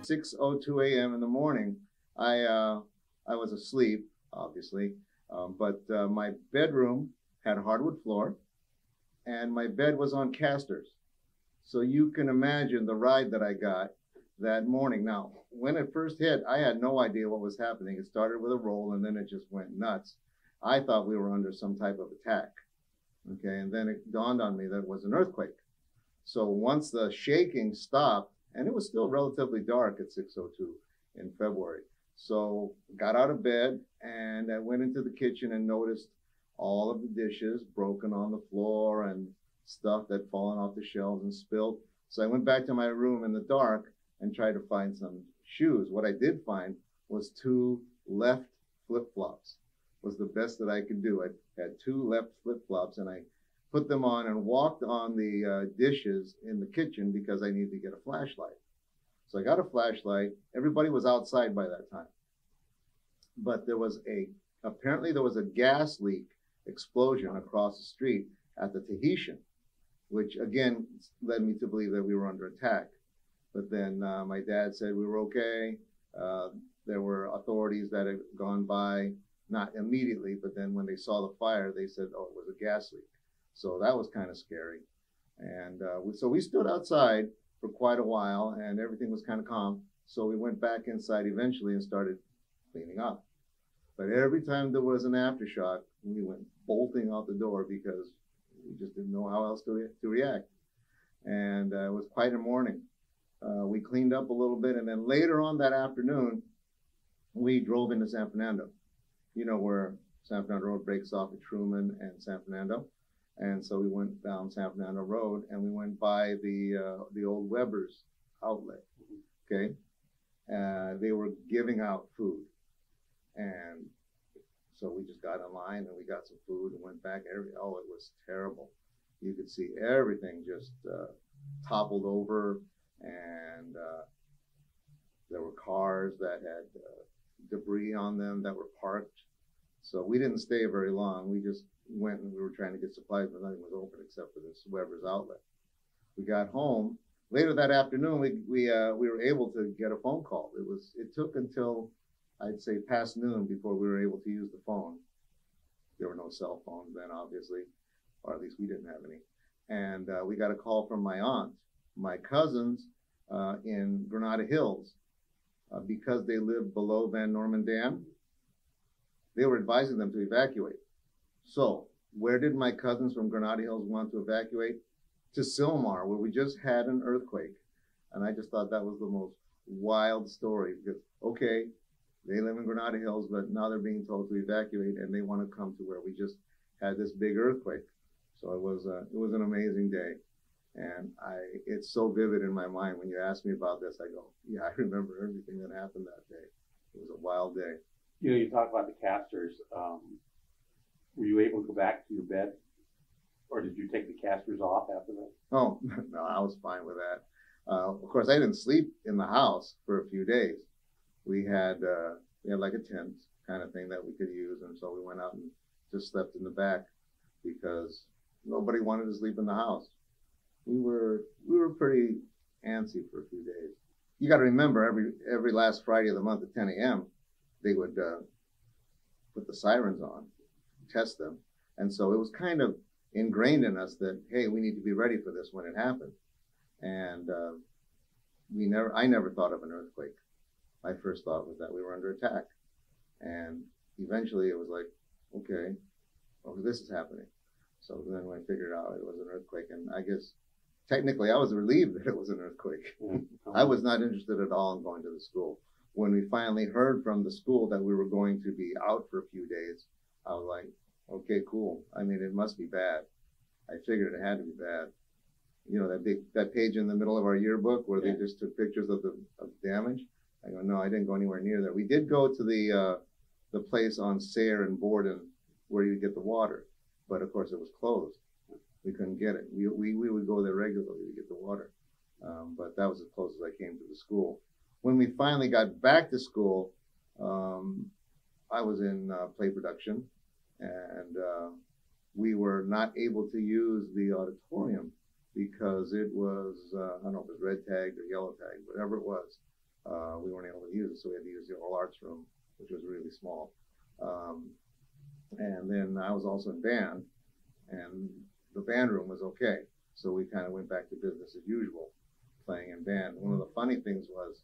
6:02 a.m. in the morning. I was asleep, obviously, but my bedroom had hardwood floor, and my bed was on casters. So you can imagine the ride that I got that morning. Now, when it first hit, I had no idea what was happening. It started with a roll, and then it just went nuts. I thought we were under some type of attack. Okay, and then it dawned on me that it was an earthquake. So once the shaking stopped, and it was still relatively dark at 6:02 in February. So got out of bed and I went into the kitchen and noticed all of the dishes broken on the floor and stuff that fallen off the shelves and spilled. So I went back to my room in the dark and tried to find some shoes. What I did find was two left flip-flops. Was the best that I could do. I had two left flip-flops and I put them on and walked on the dishes in the kitchen because I needed to get a flashlight. So I got a flashlight. Everybody was outside by that time. But apparently there was a gas leak explosion across the street at the Tahitian, which again led me to believe that we were under attack. But then my dad said we were okay. There were authorities that had gone by, not immediately, but then when they saw the fire, they said, oh, it was a gas leak. So that was kind of scary. And so we stood outside for quite a while and everything was kind of calm. So we went back inside eventually and started cleaning up. But every time there was an aftershock, we went bolting out the door because we just didn't know how else to react. And it was quite a morning. We cleaned up a little bit, and then later on that afternoon, we drove into San Fernando. You know where San Fernando Road breaks off at Truman and San Fernando. And so we went down San Fernando Road and we went by the old Weber's outlet. Okay, they were giving out food, and so we just got in line and we got some food and went back. It was terrible. You could see everything just toppled over, and there were cars that had debris on them that were parked. So we didn't stay very long. We just went and we were trying to get supplies, but nothing was open except for this Weber's outlet. We got home later that afternoon. We were able to get a phone call. It took until I'd say past noon before we were able to use the phone. There were no cell phones then, obviously, or at least we didn't have any. And we got a call from my aunt, my cousins in Granada Hills, because they lived below Van Norman Dam. They were advising them to evacuate. So where did my cousins from Granada Hills want to evacuate? To Sylmar, where we just had an earthquake. And I just thought that was the most wild story because, okay, they live in Granada Hills, but now they're being told to evacuate and they want to come to where we just had this big earthquake. So it was an amazing day. And it's so vivid in my mind. When you ask me about this, I go, yeah, I remember everything that happened that day. It was a wild day. You know, you talk about the casters. Were you able to go back to your bed, or did you take the casters off after that? Oh, no, I was fine with that. Of course, I didn't sleep in the house for a few days. We had like a tent kind of thing that we could use, and so we went out and just slept in the back because nobody wanted to sleep in the house. We were pretty antsy for a few days. You got to remember, every last Friday of the month at 10 a.m., they would put the sirens on, test them. And so it was kind of ingrained in us that, hey, we need to be ready for this when it happened. And I never thought of an earthquake. My first thought was that we were under attack. And eventually it was like, okay, well, this is happening. So then I figured out it was an earthquake. And I guess technically I was relieved that it was an earthquake. I was not interested at all in going to the school. When we finally heard from the school that we were going to be out for a few days, I was like, okay, cool. I mean, it must be bad. I figured it had to be bad. You know, that page in the middle of our yearbook where they just took pictures of the damage. I go, no, I didn't go anywhere near that. We did go to the place on Sayre and Borden where you get the water, but of course it was closed. We couldn't get it. We would go there regularly to get the water, but that was as close as I came to the school. When we finally got back to school, I was in play production, and we were not able to use the auditorium because it was, I don't know if it was red tagged or yellow tagged, whatever it was. we weren't able to use it, so we had to use the all arts room, which was really small. And then I was also in band, and the band room was okay. So we kind of went back to business as usual, playing in band. One of the funny things was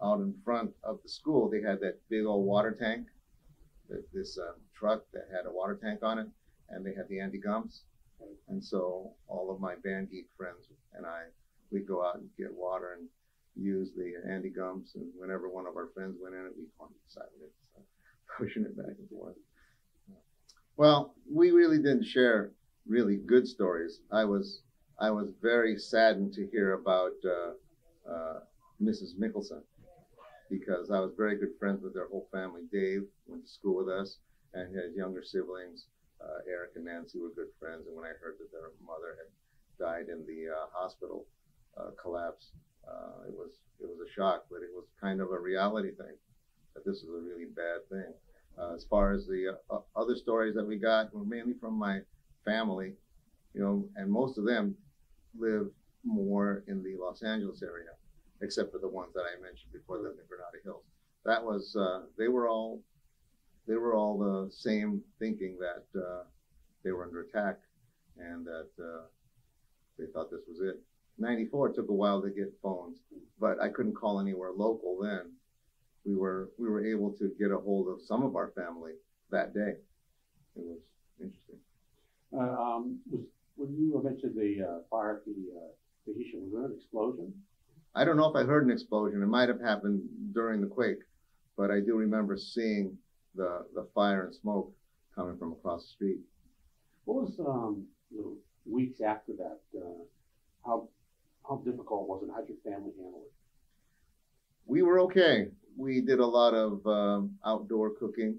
out in front of the school, they had that big old water tank, this truck that had a water tank on it, and they had the anti-gumps. And so all of my band geek friends and we'd go out and get water and use the anti-gumps, and whenever one of our friends went in it, we'd go inside it, so pushing it back and forth. Well, we really didn't share really good stories. I was very saddened to hear about Mrs. Mickelson, because I was very good friends with their whole family. Dave went to school with us, and his younger siblings, Eric and Nancy, were good friends. And when I heard that their mother had died in the hospital collapse, it was a shock, but it was kind of a reality thing that this was a really bad thing. As far as the other stories that we got were mainly from my family, and most of them live more in the Los Angeles area, except for the ones that I mentioned before, the Granada Hills. That was they were all the same, thinking that they were under attack and that they thought this was it. 94 took a while to get phones, but I couldn't call anywhere local then. We were able to get a hold of some of our family that day. It was interesting. When you mentioned the fire at the Tahitian, was there an explosion? I don't know if I heard an explosion. It might have happened during the quake, but I do remember seeing the fire and smoke coming from across the street. What was the weeks after that? How difficult was it? How'd your family handle it? We were okay. We did a lot of outdoor cooking.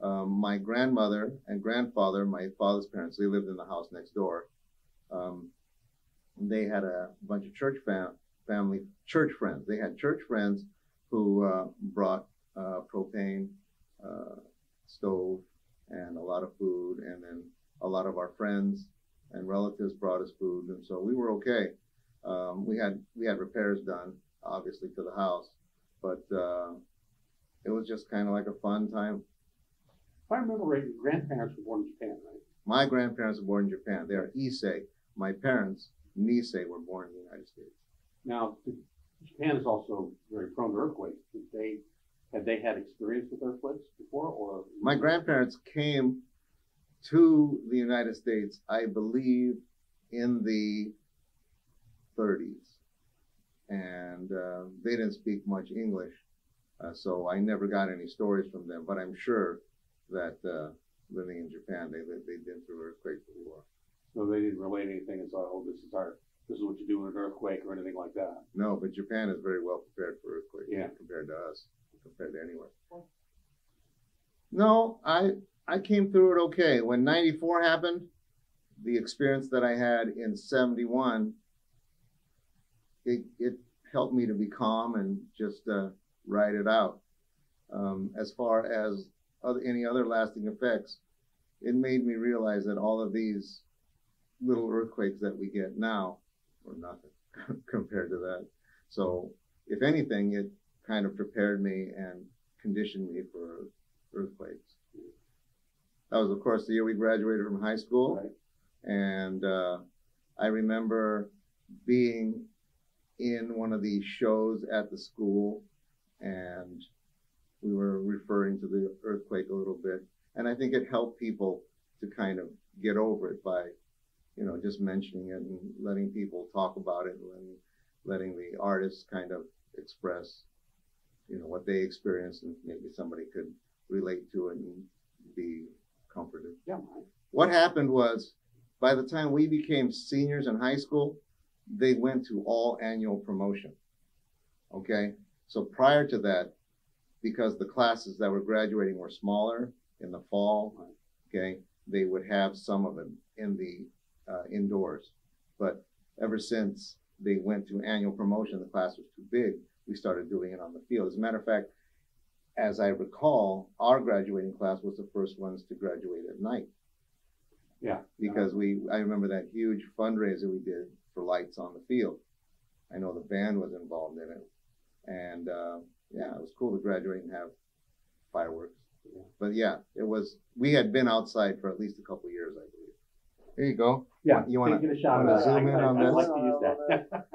My grandmother and grandfather, my father's parents, they lived in the house next door. They had a bunch of church friends. They had church friends who brought propane, stove, and a lot of food. And then a lot of our friends and relatives brought us food, and so we were okay. We had repairs done, obviously, to the house, but it was just kind of like a fun time. If I remember right, your grandparents were born in Japan, right? My grandparents were born in Japan. They are Issei. My parents, Nisei, were born in the United States. Now, Japan is also very prone to earthquakes. Had they had experience with earthquakes before, or? My grandparents came to the United States, I believe, in the 30s, and they didn't speak much English, so I never got any stories from them. But I'm sure that living in Japan, they've been through earthquakes before. So they didn't relate anything and say, "Oh, this is what you do in an earthquake," or anything like that. No, but Japan is very well prepared for earthquakes, yeah, compared to us, compared to anywhere. No, I came through it okay. When 94 happened, the experience that I had in 71, it helped me to be calm and just ride it out. As far as any other lasting effects, it made me realize that all of these little earthquakes that we get now were nothing compared to that. So if anything, it kind of prepared me and conditioned me for earthquakes. That was, of course, the year we graduated from high school. Right. And I remember being in one of these shows at the school, and we were referring to the earthquake a little bit. And I think it helped people to kind of get over it by, just mentioning it and letting people talk about it, and letting the artists kind of express, what they experienced, and maybe somebody could relate to it and be comforted. Yeah. What happened was, by the time we became seniors in high school, they went to all annual promotion. Okay? So prior to that, because the classes that were graduating were smaller in the fall, okay, they would have some of them in the indoors. But ever since they went to annual promotion, the class was too big, we started doing it on the field. As a matter of fact, as I recall, our graduating class was the first ones to graduate at night. Yeah. Because I remember that huge fundraiser we did for lights on the field. I know the band was involved in it. And yeah, it was cool to graduate and have fireworks. Yeah. But yeah, we had been outside for at least a couple of years, I believe. There you go. Yeah, You want get a shot to of that. zoom in on I'd this? like to use that.